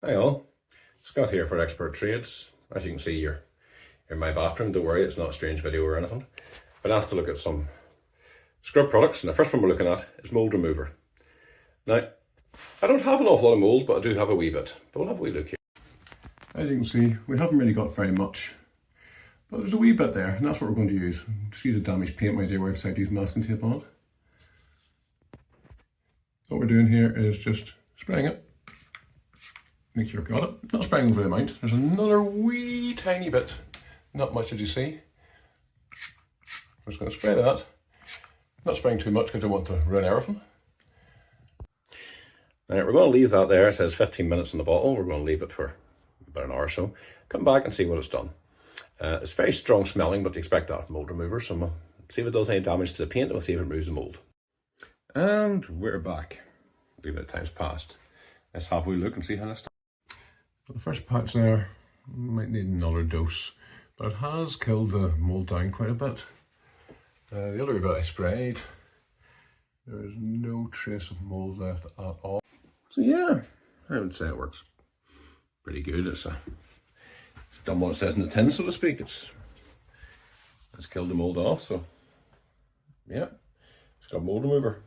Hi all, Scott here for Expert Trades. As you can see, you're in my bathroom. Don't worry, it's not a strange video or anything. Been asked to look at some scrub products, and the first one we're looking at is mould remover. Now, I don't have an awful lot of mould, but I do have a wee bit. But we'll have a wee look here. As you can see, we haven't really got very much, but there's a wee bit there, and that's what we're going to use. Just use a damaged paint. My dear wife decided to use masking tape on it. What we're doing here is just spraying it. Make sure I've got it. Not spraying over the amount. There's another wee tiny bit. Not much, as you see. I'm just going to spray that. Not spraying too much because I don't want to ruin everything. Now we're going to leave that there. It says 15 minutes in the bottle. We're going to leave it for about an hour or so. Come back and see what it's done. It's very strong smelling, but you expect that mould remover. So we'll see if it does any damage to the paint, and we'll see if it removes the mould. And we're back. A wee bit of time's passed. Let's have a wee look and see how this. The first patch there might need another dose, but it has killed the mould down quite a bit. The other bit I sprayed, there is no trace of mould left at all. So yeah, I would say it works pretty good. It's done what it says in the tin, so to speak. It's killed the mould off. So yeah, it's got mould remover.